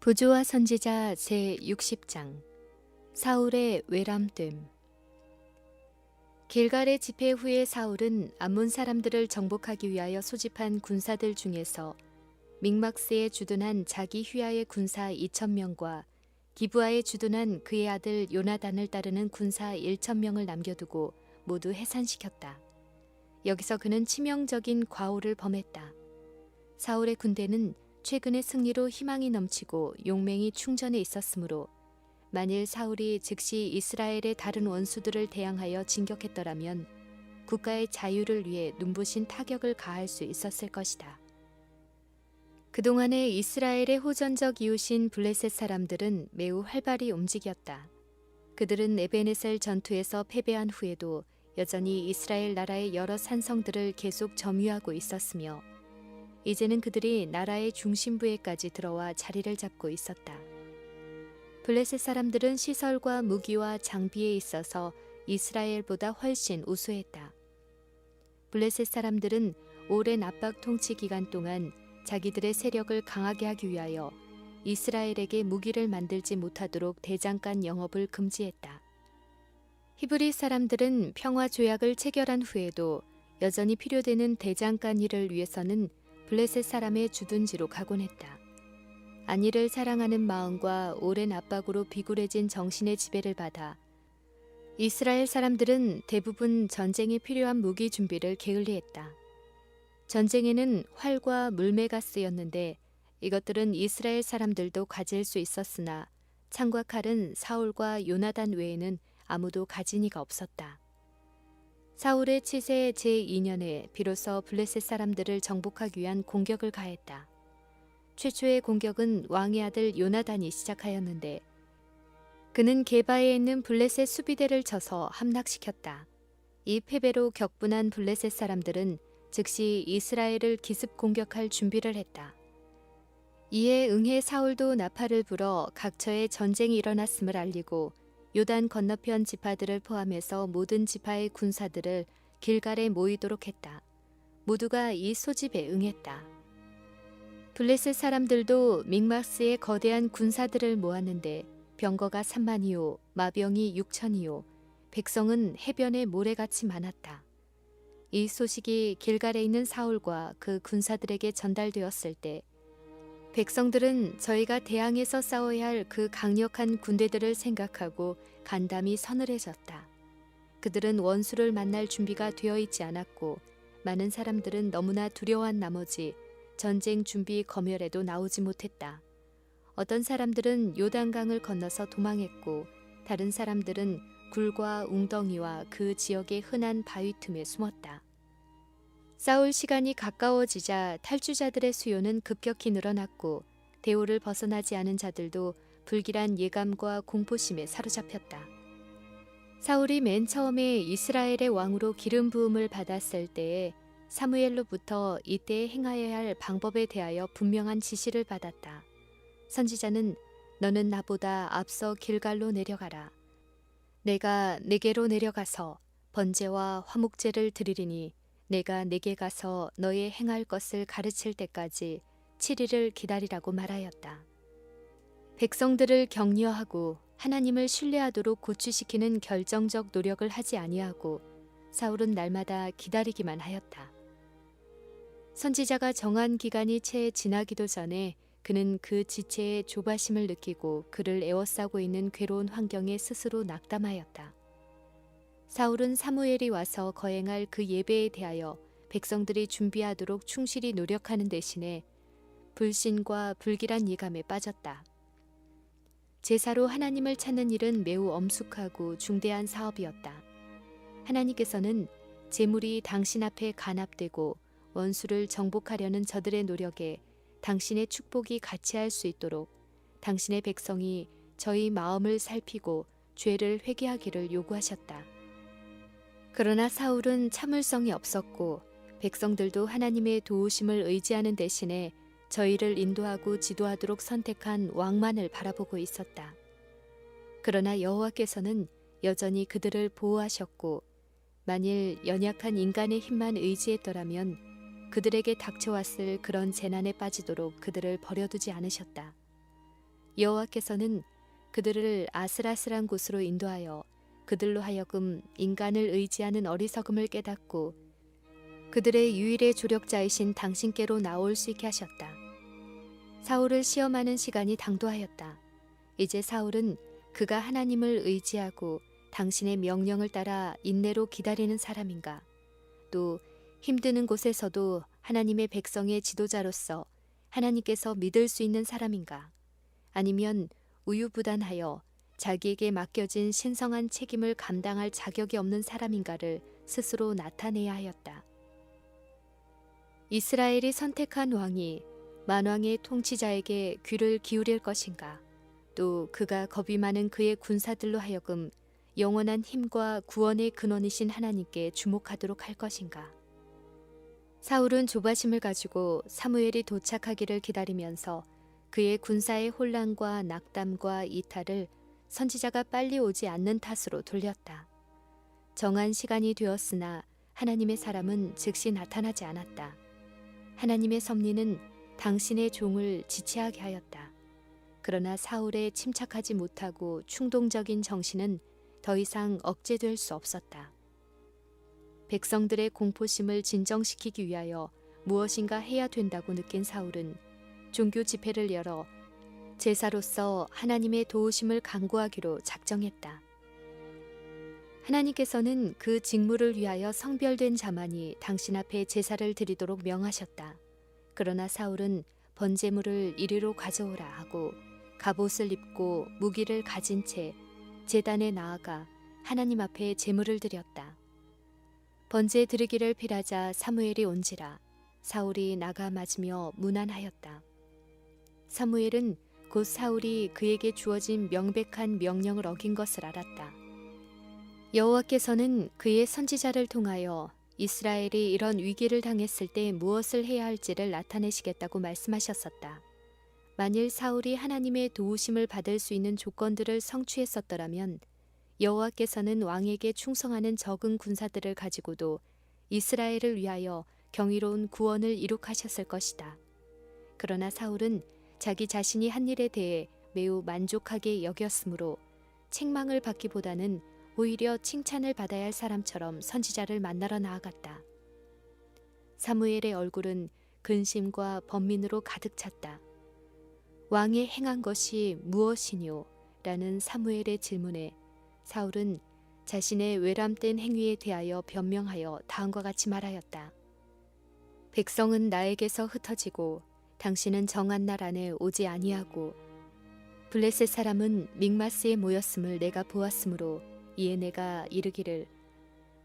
부조와 선지자 제60장 사울의 외람됨. 길갈의 집회 후에 사울은 암몬 사람들을 정복하기 위하여 소집한 군사들 중에서 믹막스에 주둔한 자기 휘하의 군사 2,000명과 기브아에 주둔한 그의 아들 요나단을 따르는 군사 1,000명을 남겨두고 모두 해산시켰다. 여기서 그는 치명적인 과오를 범했다. 사울의 군대는 최근의 승리로 희망이 넘치고 용맹이 충전해 있었으므로 만일 사울이 즉시 이스라엘의 다른 원수들을 대항하여 진격했더라면 국가의 자유를 위해 눈부신 타격을 가할 수 있었을 것이다. 그동안의 이스라엘의 호전적 이웃인 블레셋 사람들은 매우 활발히 움직였다. 그들은 에베네셀 전투에서 패배한 후에도 여전히 이스라엘 나라의 여러 산성들을 계속 점유하고 있었으며 이제는 그들이 나라의 중심부에까지 들어와 자리를 잡고 있었다. 블레셋 사람들은 시설과 무기와 장비에 있어서 이스라엘보다 훨씬 우수했다. 블레셋 사람들은 오랜 압박 통치 기간 동안 자기들의 세력을 강하게 하기 위하여 이스라엘에게 무기를 만들지 못하도록 대장간 영업을 금지했다. 히브리 사람들은 평화 조약을 체결한 후에도 여전히 필요되는 대장간 일을 위해서는 블레셋 사람의 주둔지로 가곤 했다. 안위를 사랑하는 마음과 오랜 압박으로 비굴해진 정신의 지배를 받아 이스라엘 사람들은 대부분 전쟁에 필요한 무기 준비를 게을리했다. 전쟁에는 활과 물매가 쓰였는데 이것들은 이스라엘 사람들도 가질 수 있었으나 창과 칼은 사울과 요나단 외에는 아무도 가진 이가 없었다. 사울의 치세 제2년에 비로소 블레셋 사람들을 정복하기 위한 공격을 가했다. 최초의 공격은 왕의 아들 요나단이 시작하였는데 그는 게바에 있는 블레셋 수비대를 쳐서 함락시켰다. 이 패배로 격분한 블레셋 사람들은 즉시 이스라엘을 기습 공격할 준비를 했다. 이에 응해 사울도 나팔을 불어 각처에 전쟁이 일어났음을 알리고 요단 건너편 지파들을 포함해서 모든 지파의 군사들을 길갈에 모이도록 했다. 모두가 이 소집에 응했다. 블레셋 사람들도 믹마스의 거대한 군사들을 모았는데 병거가 3만이요, 마병이 6천이요, 백성은 해변에 모래같이 많았다. 이 소식이 길갈에 있는 사울과 그 군사들에게 전달되었을 때 백성들은 저희가 대항해서 싸워야 할 그 강력한 군대들을 생각하고 간담이 서늘해졌다. 그들은 원수를 만날 준비가 되어 있지 않았고 많은 사람들은 너무나 두려워한 나머지 전쟁 준비 검열에도 나오지 못했다. 어떤 사람들은 요단강을 건너서 도망했고 다른 사람들은 굴과 웅덩이와 그 지역의 흔한 바위 틈에 숨었다. 싸울 시간이 가까워지자 탈주자들의 수요는 급격히 늘어났고 대오를 벗어나지 않은 자들도 불길한 예감과 공포심에 사로잡혔다. 사울이 맨 처음에 이스라엘의 왕으로 기름 부음을 받았을 때에 사무엘로부터 이때 행하여야 할 방법에 대하여 분명한 지시를 받았다. 선지자는 너는 나보다 앞서 길갈로 내려가라. 내가 네게로 내려가서 번제와 화목제를 드리리니 내가 네게 가서 너의 행할 것을 가르칠 때까지 7일을 기다리라고 말하였다. 백성들을 격려하고 하나님을 신뢰하도록 고취시키는 결정적 노력을 하지 아니하고 사울은 날마다 기다리기만 하였다. 선지자가 정한 기간이 채 지나기도 전에 그는 그 지체의 조바심을 느끼고 그를 에워싸고 있는 괴로운 환경에 스스로 낙담하였다. 사울은 사무엘이 와서 거행할 그 예배에 대하여 백성들이 준비하도록 충실히 노력하는 대신에 불신과 불길한 예감에 빠졌다. 제사로 하나님을 찾는 일은 매우 엄숙하고 중대한 사업이었다. 하나님께서는 제물이 당신 앞에 간합되고 원수를 정복하려는 저들의 노력에 당신의 축복이 같이할 수 있도록 당신의 백성이 저희 마음을 살피고 죄를 회개하기를 요구하셨다. 그러나 사울은 참을성이 없었고 백성들도 하나님의 도우심을 의지하는 대신에 저희를 인도하고 지도하도록 선택한 왕만을 바라보고 있었다. 그러나 여호와께서는 여전히 그들을 보호하셨고 만일 연약한 인간의 힘만 의지했더라면 그들에게 닥쳐왔을 그런 재난에 빠지도록 그들을 버려두지 않으셨다. 여호와께서는 그들을 아슬아슬한 곳으로 인도하여 그들로 하여금 인간을 의지하는 어리석음을 깨닫고 그들의 유일의 조력자이신 당신께로 나올 수 있게 하셨다. 사울을 시험하는 시간이 당도하였다. 이제 사울은 그가 하나님을 의지하고 당신의 명령을 따라 인내로 기다리는 사람인가, 또 힘드는 곳에서도 하나님의 백성의 지도자로서 하나님께서 믿을 수 있는 사람인가, 아니면 우유부단하여 자기에게 맡겨진 신성한 책임을 감당할 자격이 없는 사람인가를 스스로 나타내야 하였다. 이스라엘이 선택한 왕이 만왕의 통치자에게 귀를 기울일 것인가, 또 그가 겁이 많은 그의 군사들로 하여금 영원한 힘과 구원의 근원이신 하나님께 주목하도록 할 것인가. 사울은 조바심을 가지고 사무엘이 도착하기를 기다리면서 그의 군사의 혼란과 낙담과 이탈을 선지자가 빨리 오지 않는 탓으로 돌렸다. 정한 시간이 되었으나 하나님의 사람은 즉시 나타나지 않았다. 하나님의 섭리는 당신의 종을 지체하게 하였다. 그러나 사울에 침착하지 못하고 충동적인 정신은 더 이상 억제될 수 없었다. 백성들의 공포심을 진정시키기 위하여 무엇인가 해야 된다고 느낀 사울은 종교 집회를 열어 제사로서 하나님의 도우심을 간구하기로 작정했다. 하나님께서는 그 직무를 위하여 성별된 자만이 당신 앞에 제사를 드리도록 명하셨다. 그러나 사울은 번제물을 이리로 가져오라 하고 갑옷을 입고 무기를 가진 채 제단에 나아가 하나님 앞에 제물을 드렸다. 번제 드리기를 필하자 사무엘이 온지라 사울이 나가 맞으며 문안하였다. 사무엘은 곧 사울이 그에게 주어진 명백한 명령을 어긴 것을 알았다. 여호와께서는 그의 선지자를 통하여 이스라엘이 이런 위기를 당했을 때 무엇을 해야 할지를 나타내시겠다고 말씀하셨었다. 만일 사울이 하나님의 도우심을 받을 수 있는 조건들을 성취했었더라면 여호와께서는 왕에게 충성하는 적은 군사들을 가지고도 이스라엘을 위하여 경이로운 구원을 이룩하셨을 것이다. 그러나 사울은 자기 자신이 한 일에 대해 매우 만족하게 여겼으므로 책망을 받기보다는 오히려 칭찬을 받아야 할 사람처럼 선지자를 만나러 나아갔다. 사무엘의 얼굴은 근심과 번민으로 가득 찼다. 왕이 행한 것이 무엇이뇨? 라는 사무엘의 질문에 사울은 자신의 외람된 행위에 대하여 변명하여 다음과 같이 말하였다. 백성은 나에게서 흩어지고 당신은 정한 날 안에 오지 아니하고 블레셋 사람은 믹마스에 모였음을 내가 보았으므로 이에 내가 이르기를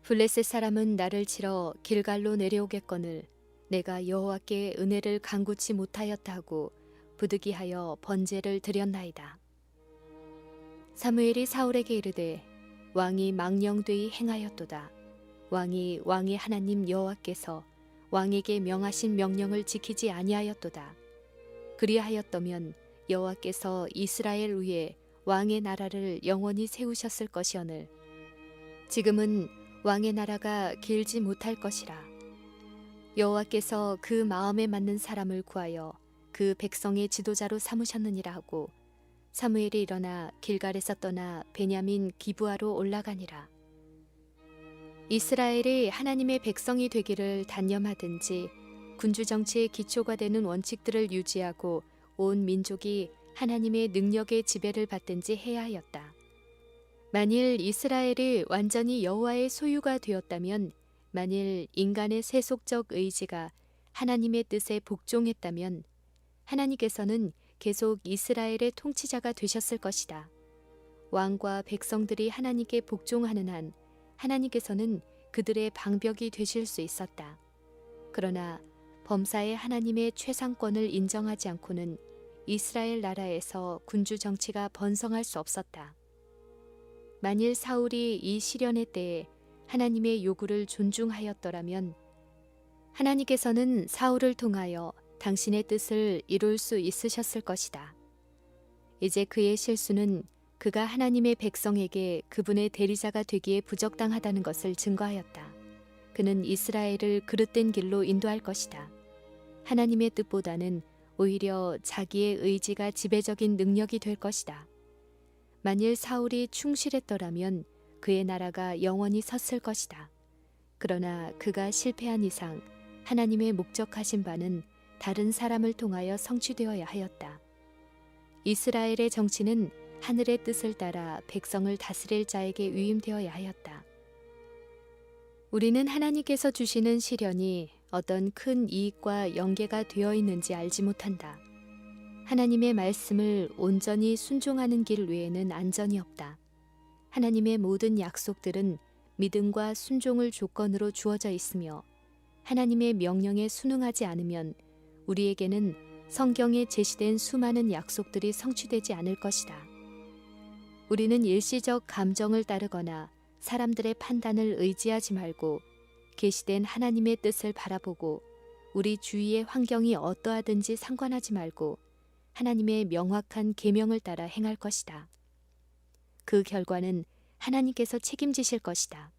블레셋 사람은 나를 치러 길갈로 내려오겠거늘 내가 여호와께 은혜를 간구치 못하였다 하고 부득이하여 번제를 드렸나이다. 사무엘이 사울에게 이르되 왕이 망령되이 행하였도다. 왕이 왕의 하나님 여호와께서 왕에게 명하신 명령을 지키지 아니하였도다. 그리하였더면 여호와께서 이스라엘 위에 왕의 나라를 영원히 세우셨을 것이오늘 지금은 왕의 나라가 길지 못할 것이라. 여호와께서 그 마음에 맞는 사람을 구하여 그 백성의 지도자로 삼으셨느니라 하고 사무엘이 일어나 길갈에서 떠나 베냐민 기브아로 올라가니라. 이스라엘이 하나님의 백성이 되기를 단념하든지 군주 정치의 기초가 되는 원칙들을 유지하고 온 민족이 하나님의 능력의 지배를 받든지 해야 하였다. 만일 이스라엘이 완전히 여호와의 소유가 되었다면, 만일 인간의 세속적 의지가 하나님의 뜻에 복종했다면 하나님께서는 계속 이스라엘의 통치자가 되셨을 것이다. 왕과 백성들이 하나님께 복종하는 한 하나님께서는 그들의 방벽이 되실 수 있었다. 그러나 범사의 하나님의 최상권을 인정하지 않고는 이스라엘 나라에서 군주 정치가 번성할 수 없었다. 만일 사울이 이 시련의 때에 하나님의 요구를 존중하였더라면 하나님께서는 사울을 통하여 당신의 뜻을 이룰 수 있으셨을 것이다. 이제 그의 실수는 그가 하나님의 백성에게 그분의 대리자가 되기에 부적당하다는 것을 증거하였다. 그는 이스라엘을 그릇된 길로 인도할 것이다. 하나님의 뜻보다는 오히려 자기의 의지가 지배적인 능력이 될 것이다. 만일 사울이 충실했더라면 그의 나라가 영원히 섰을 것이다. 그러나 그가 실패한 이상 하나님의 목적하신 바는 다른 사람을 통하여 성취되어야 하였다. 이스라엘의 정치는 하늘의 뜻을 따라 백성을 다스릴 자에게 위임되어야 하였다. 우리는 하나님께서 주시는 시련이 어떤 큰 이익과 연계가 되어 있는지 알지 못한다. 하나님의 말씀을 온전히 순종하는 길 외에는 안전이 없다. 하나님의 모든 약속들은 믿음과 순종을 조건으로 주어져 있으며 하나님의 명령에 순응하지 않으면 우리에게는 성경에 제시된 수많은 약속들이 성취되지 않을 것이다. 우리는 일시적 감정을 따르거나 사람들의 판단을 의지하지 말고 계시된 하나님의 뜻을 바라보고 우리 주위의 환경이 어떠하든지 상관하지 말고 하나님의 명확한 계명을 따라 행할 것이다. 그 결과는 하나님께서 책임지실 것이다.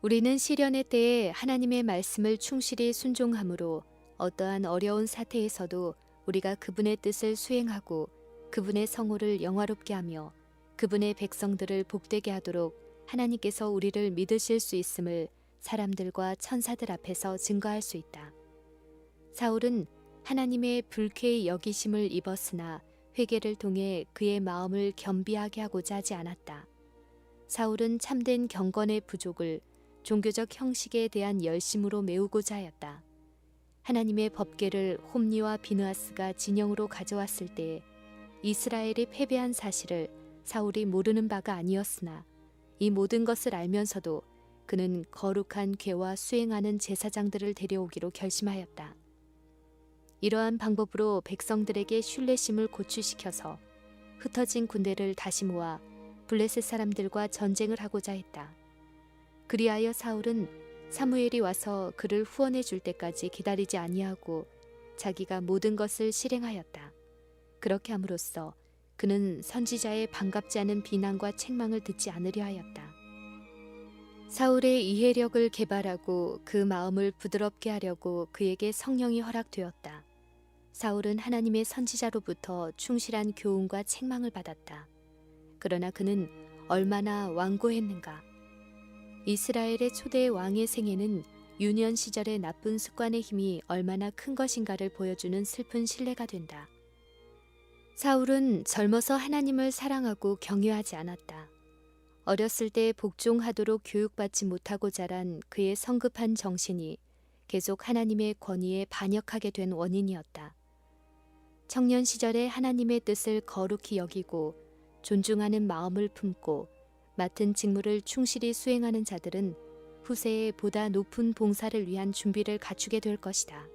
우리는 시련의 때에 하나님의 말씀을 충실히 순종함으로 어떠한 어려운 사태에서도 우리가 그분의 뜻을 수행하고 그분의 성호를 영화롭게 하며 그분의 백성들을 복되게 하도록 하나님께서 우리를 믿으실 수 있음을 사람들과 천사들 앞에서 증거할 수 있다. 사울은 하나님의 불쾌히 여기심을 입었으나 회개를 통해 그의 마음을 겸비하게 하고자 하지 않았다. 사울은 참된 경건의 부족을 종교적 형식에 대한 열심으로 메우고자 하였다. 하나님의 법궤를 홈리와 비느하스가 진영으로 가져왔을 때 이스라엘이 패배한 사실을 사울이 모르는 바가 아니었으나 이 모든 것을 알면서도 그는 거룩한 궤와 수행하는 제사장들을 데려오기로 결심하였다. 이러한 방법으로 백성들에게 신뢰심을 고취시켜서 흩어진 군대를 다시 모아 블레셋 사람들과 전쟁을 하고자 했다. 그리하여 사울은 사무엘이 와서 그를 후원해 줄 때까지 기다리지 아니하고 자기가 모든 것을 실행하였다. 그렇게 함으로써 그는 선지자의 반갑지 않은 비난과 책망을 듣지 않으려 하였다. 사울의 이해력을 개발하고 그 마음을 부드럽게 하려고 그에게 성령이 허락되었다. 사울은 하나님의 선지자로부터 충실한 교훈과 책망을 받았다. 그러나 그는 얼마나 완고했는가. 이스라엘의 초대 왕의 생애는 유년 시절의 나쁜 습관의 힘이 얼마나 큰 것인가를 보여주는 슬픈 신뢰가 된다. 사울은 젊어서 하나님을 사랑하고 경외하지 않았다. 어렸을 때 복종하도록 교육받지 못하고 자란 그의 성급한 정신이 계속 하나님의 권위에 반역하게 된 원인이었다. 청년 시절에 하나님의 뜻을 거룩히 여기고 존중하는 마음을 품고 맡은 직무를 충실히 수행하는 자들은 후세에 보다 높은 봉사를 위한 준비를 갖추게 될 것이다.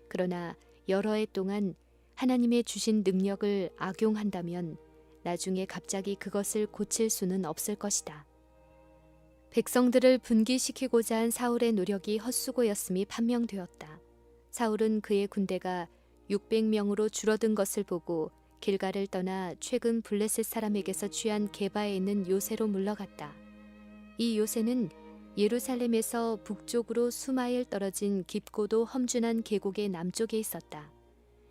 그러나 여러 해 동안 하나님의 주신 능력을 악용한다면 나중에 갑자기 그것을 고칠 수는 없을 것이다. 백성들을 분기시키고자 한 사울의 노력이 헛수고였음이 판명되었다. 사울은 그의 군대가 600명으로 줄어든 것을 보고 길가를 떠나 최근 블레셋 사람에게서 취한 게바에 있는 요새로 물러갔다. 이 요새는 예루살렘에서 북쪽으로 수마일 떨어진 깊고도 험준한 계곡의 남쪽에 있었다.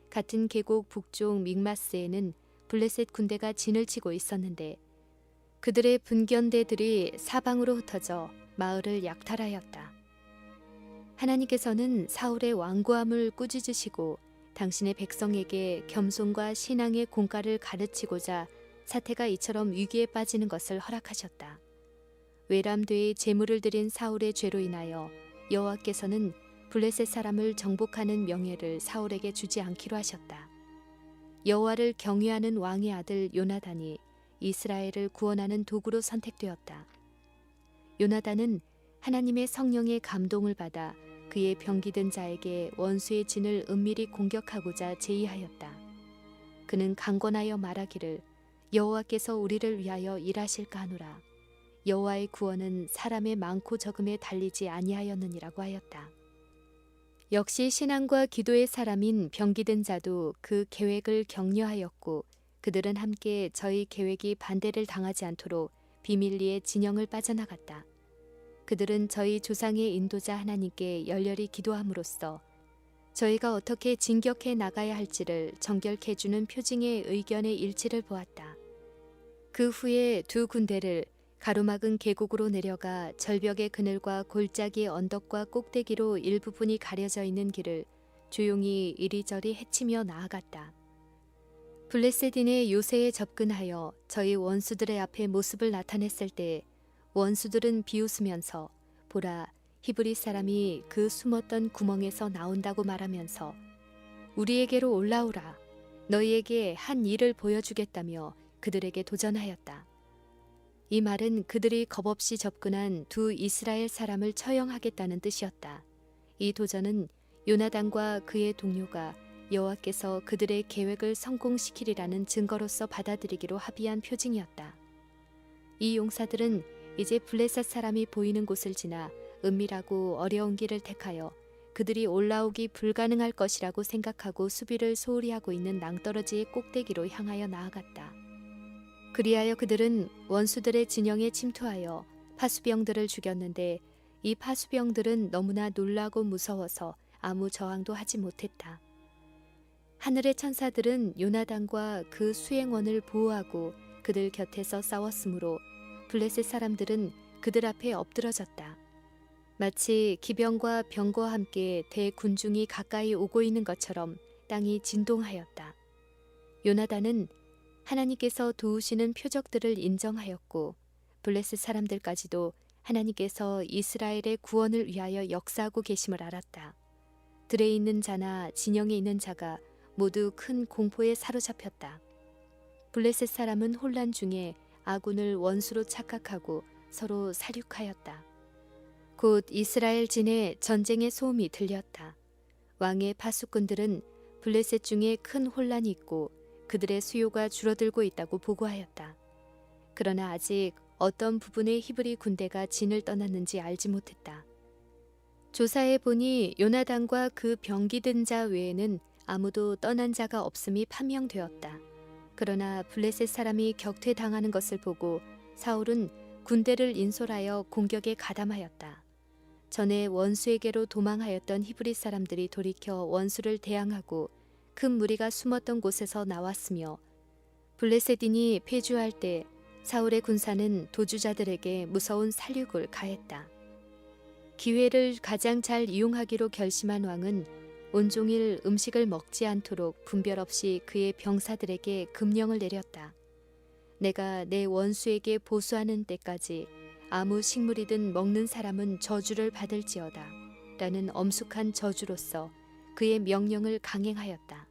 같은 계곡 북쪽 믹마스에는 블레셋 군대가 진을 치고 있었는데 그들의 분견대들이 사방으로 흩어져 마을을 약탈하였다. 하나님께서는 사울의 완고함을 꾸짖으시고 당신의 백성에게 겸손과 신앙의 공과를 가르치고자 사태가 이처럼 위기에 빠지는 것을 허락하셨다. 외람되이 제물을 드린 사울의 죄로 인하여 여호와께서는 블레셋 사람을 정복하는 명예를 사울에게 주지 않기로 하셨다. 여호와를 경외하는 왕의 아들 요나단이 이스라엘을 구원하는 도구로 선택되었다. 요나단은 하나님의 성령의 감동을 받아 그의 병기든 자에게 원수의 진을 은밀히 공격하고자 제의하였다. 그는 강권하여 말하기를 여호와께서 우리를 위하여 일하실까 하노라. 여호와의 구원은 사람의 많고 적음에 달리지 아니하였느니라고 하였다. 역시 신앙과 기도의 사람인 병기든 자도 그 계획을 격려하였고 그들은 함께 저희 계획이 반대를 당하지 않도록 비밀리에 진영을 빠져나갔다. 그들은 저희 조상의 인도자 하나님께 열렬히 기도함으로써 저희가 어떻게 진격해 나가야 할지를 정결케 해주는 표징의 의견의 일치를 보았다. 그 후에 두 군대를 가로막은 계곡으로 내려가 절벽의 그늘과 골짜기 언덕과 꼭대기로 일부분이 가려져 있는 길을 조용히 이리저리 헤치며 나아갔다. 블레셋인의 요새에 접근하여 저희 원수들의 앞에 모습을 나타냈을 때 원수들은 비웃으면서 보라, 히브리 사람이 그 숨었던 구멍에서 나온다고 말하면서 우리에게로 올라오라, 너희에게 한 일을 보여주겠다며 그들에게 도전하였다. 이 말은 그들이 겁없이 접근한 두 이스라엘 사람을 처형하겠다는 뜻이었다. 이 도전은 요나단과 그의 동료가 여호와께서 그들의 계획을 성공시키리라는 증거로서 받아들이기로 합의한 표징이었다. 이 용사들은 이제 블레셋 사람이 보이는 곳을 지나 은밀하고 어려운 길을 택하여 그들이 올라오기 불가능할 것이라고 생각하고 수비를 소홀히 하고 있는 낭떠러지의 꼭대기로 향하여 나아갔다. 그리하여 그들은 원수들의 진영에 침투하여 파수병들을 죽였는데 이 파수병들은 너무나 놀라고 무서워서 아무 저항도 하지 못했다. 하늘의 천사들은 요나단과 그 수행원을 보호하고 그들 곁에서 싸웠으므로 블레셋 사람들은 그들 앞에 엎드러졌다. 마치 기병과 병거와 함께 대군중이 가까이 오고 있는 것처럼 땅이 진동하였다. 요나단은 하나님께서 도우시는 표적들을 인정하였고 블레셋 사람들까지도 하나님께서 이스라엘의 구원을 위하여 역사하고 계심을 알았다. 들에 있는 자나 진영에 있는 자가 모두 큰 공포에 사로잡혔다. 블레셋 사람은 혼란 중에 아군을 원수로 착각하고 서로 살육하였다. 곧 이스라엘 진에 전쟁의 소음이 들렸다. 왕의 파수꾼들은 블레셋 중에 큰 혼란이 있고 그들의 수요가 줄어들고 있다고 보고하였다. 그러나 아직 어떤 부분의 히브리 군대가 진을 떠났는지 알지 못했다. 조사해 보니 요나단과 그 병기 든 자 외에는 아무도 떠난 자가 없음이 판명되었다. 그러나 블레셋 사람이 격퇴당하는 것을 보고 사울은 군대를 인솔하여 공격에 가담하였다. 전에 원수에게로 도망하였던 히브리 사람들이 돌이켜 원수를 대항하고 큰 무리가 숨었던 곳에서 나왔으며 블레셋인이 패주할 때 사울의 군사는 도주자들에게 무서운 살육을 가했다. 기회를 가장 잘 이용하기로 결심한 왕은 온종일 음식을 먹지 않도록 분별 없이 그의 병사들에게 금령을 내렸다. 내가 내 원수에게 보수하는 때까지 아무 식물이든 먹는 사람은 저주를 받을지어다 라는 엄숙한 저주로서 그의 명령을 강행하였다.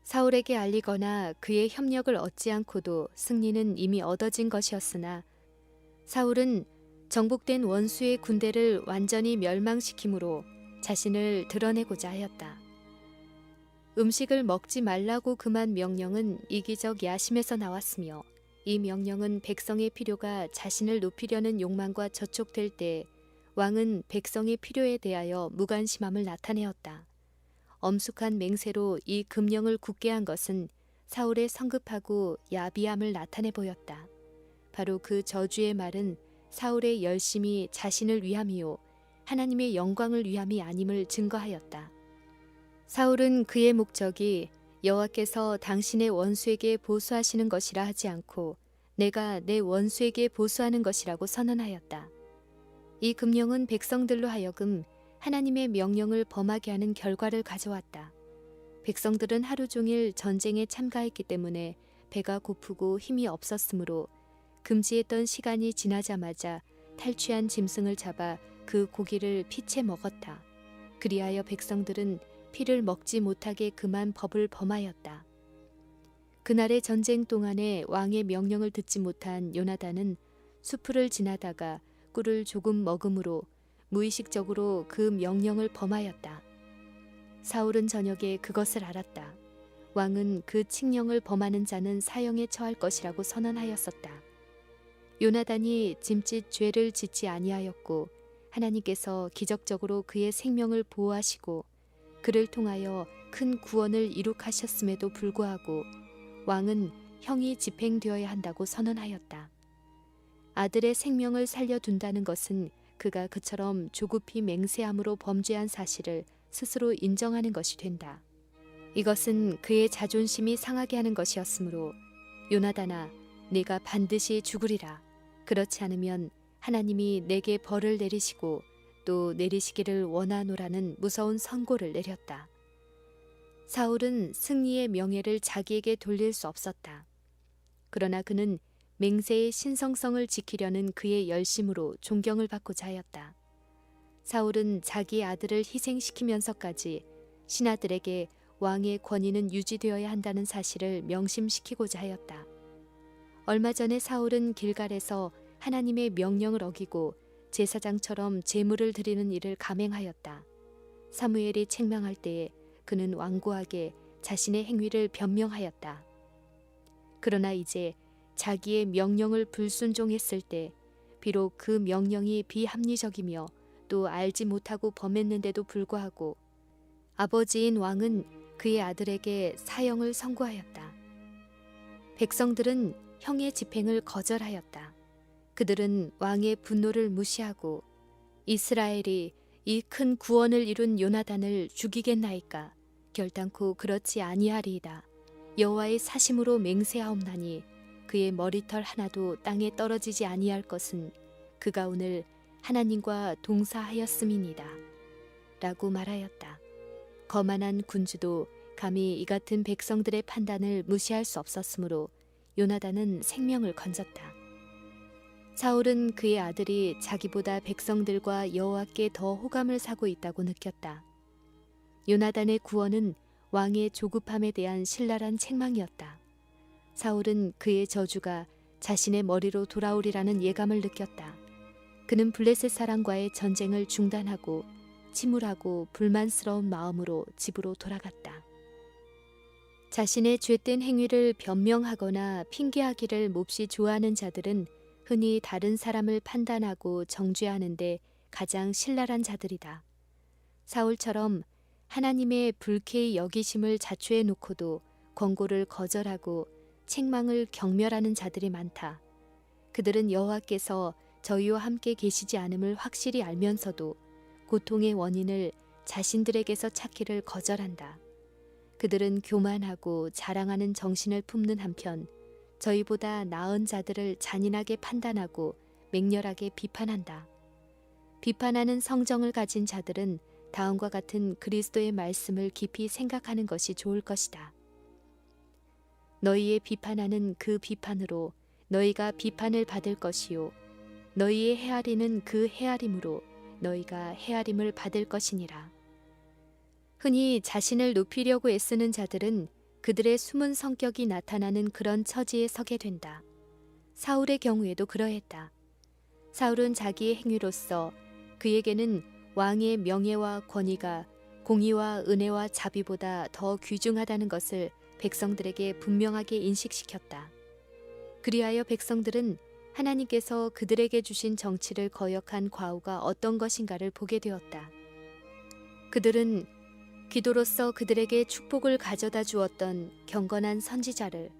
사울에게 알리거나 그의 협력을 얻지 않고도 승리는 이미 얻어진 것이었으나 사울은 정복된 원수의 군대를 완전히 멸망시키므로 자신을 드러내고자 하였다. 음식을 먹지 말라고 금한 명령은 이기적 야심에서 나왔으며 이 명령은 백성의 필요가 자신을 높이려는 욕망과 저촉될 때 왕은 백성의 필요에 대하여 무관심함을 나타내었다. 엄숙한 맹세로 이 금령을 굳게 한 것은 사울의 성급하고 야비함을 나타내 보였다. 바로 그 저주의 말은 사울의 열심이 자신을 위함이요 하나님의 영광을 위함이 아님을 증거하였다. 사울은 그의 목적이 여호와께서 당신의 원수에게 보수하시는 것이라 하지 않고 내가 내 원수에게 보수하는 것이라고 선언하였다. 이 금령은 백성들로 하여금 하나님의 명령을 범하게 하는 결과를 가져왔다. 백성들은 하루 종일 전쟁에 참가했기 때문에 배가 고프고 힘이 없었으므로 금지했던 시간이 지나자마자 탈취한 짐승을 잡아 그 고기를 피채 먹었다. 그리하여 백성들은 피를 먹지 못하게 금한 법을 범하였다. 그날의 전쟁 동안에 왕의 명령을 듣지 못한 요나단은 수풀을 지나다가 꿀을 조금 먹음으로 무의식적으로 그 명령을 범하였다. 사울은 저녁에 그것을 알았다. 왕은 그 칙령을 범하는 자는 사형에 처할 것이라고 선언하였었다. 요나단이 짐짓 죄를 짓지 아니하였고 하나님께서 기적적으로 그의 생명을 보호하시고 그를 통하여 큰 구원을 이룩하셨음에도 불구하고 왕은 형이 집행되어야 한다고 선언하였다. 아들의 생명을 살려둔다는 것은 그가 그처럼 조급히 맹세함으로 범죄한 사실을 스스로 인정하는 것이 된다. 이것은 그의 자존심이 상하게 하는 것이었으므로 요나단아, 네가 반드시 죽으리라. 그렇지 않으면 하나님이 내게 벌을 내리시고 또 내리시기를 원하노라는 무서운 선고를 내렸다. 사울은 승리의 명예를 자기에게 돌릴 수 없었다. 그러나 그는 맹세의 신성성을 지키려는 그의 열심으로 존경을 받고자 하였다. 사울은 자기 아들을 희생시키면서까지 신하들에게 왕의 권위는 유지되어야 한다는 사실을 명심시키고자 하였다. 얼마 전에 사울은 길갈에서 하나님의 명령을 어기고 제사장처럼 제물을 드리는 일을 감행하였다. 사무엘이 책망할 때에 그는 완고하게 자신의 행위를 변명하였다. 그러나 이제 자기의 명령을 불순종했을 때 비록 그 명령이 비합리적이며 또 알지 못하고 범했는데도 불구하고 아버지인 왕은 그의 아들에게 사형을 선고하였다. 백성들은 형의 집행을 거절하였다. 그들은 왕의 분노를 무시하고 이스라엘이 이 큰 구원을 이룬 요나단을 죽이겠나이까 결단코 그렇지 아니하리이다. 여호와의 사심으로 맹세하옵나니 그의 머리털 하나도 땅에 떨어지지 아니할 것은 그가 오늘 하나님과 동사하였음이니이다. 라고 말하였다. 거만한 군주도 감히 이 같은 백성들의 판단을 무시할 수 없었으므로 요나단은 생명을 건졌다. 사울은 그의 아들이 자기보다 백성들과 여호와께 더 호감을 사고 있다고 느꼈다. 요나단의 구원은 왕의 조급함에 대한 신랄한 책망이었다. 사울은 그의 저주가 자신의 머리로 돌아오리라는 예감을 느꼈다. 그는 블레셋 사람과의 전쟁을 중단하고 침울하고 불만스러운 마음으로 집으로 돌아갔다. 자신의 죄된 행위를 변명하거나 핑계하기를 몹시 좋아하는 자들은 흔히 다른 사람을 판단하고 정죄하는데 가장 신랄한 자들이다. 사울처럼 하나님의 불쾌히 여기심을 자초해 놓고도 권고를 거절하고 책망을 경멸하는 자들이 많다. 그들은 여호와께서 저희와 함께 계시지 않음을 확실히 알면서도 고통의 원인을 자신들에게서 찾기를 거절한다. 그들은 교만하고 자랑하는 정신을 품는 한편 저희보다 나은 자들을 잔인하게 판단하고 맹렬하게 비판한다. 비판하는 성정을 가진 자들은 다음과 같은 그리스도의 말씀을 깊이 생각하는 것이 좋을 것이다. 너희의 비판하는 그 비판으로 너희가 비판을 받을 것이요 너희의 헤아리는 그 헤아림으로 너희가 헤아림을 받을 것이니라. 흔히 자신을 높이려고 애쓰는 자들은 그들의 숨은 성격이 나타나는 그런 처지에 서게 된다. 사울의 경우에도 그러했다. 사울은 자기의 행위로서 그에게는 왕의 명예와 권위가 공의와 은혜와 자비보다 더 귀중하다는 것을 백성들에게 분명하게 인식시켰다. 그리하여 백성들은 하나님께서 그들에게 주신 정치를 거역한 과오가 어떤 것인가를 보게 되었다. 그들은 기도로서 그들에게 축복을 가져다 주었던 경건한 선지자를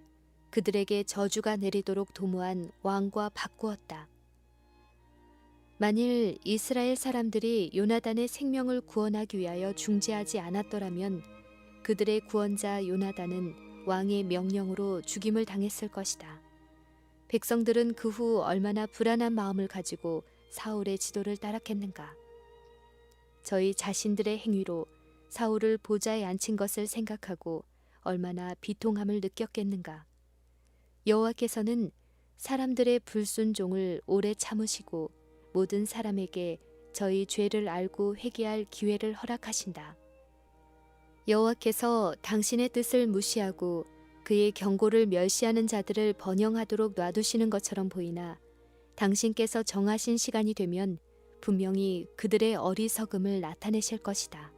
그들에게 저주가 내리도록 도모한 왕과 바꾸었다. 만일 이스라엘 사람들이 요나단의 생명을 구원하기 위하여 중재하지 않았더라면 그들의 구원자 요나단은 왕의 명령으로 죽임을 당했을 것이다. 백성들은 그 후 얼마나 불안한 마음을 가지고 사울의 지도를 따랐겠는가. 저희 자신들의 행위로 사울을 보좌에 앉힌 것을 생각하고 얼마나 비통함을 느꼈겠는가. 여호와께서는 사람들의 불순종을 오래 참으시고 모든 사람에게 저희 죄를 알고 회개할 기회를 허락하신다. 여호와께서 당신의 뜻을 무시하고 그의 경고를 멸시하는 자들을 번영하도록 놔두시는 것처럼 보이나 당신께서 정하신 시간이 되면 분명히 그들의 어리석음을 나타내실 것이다.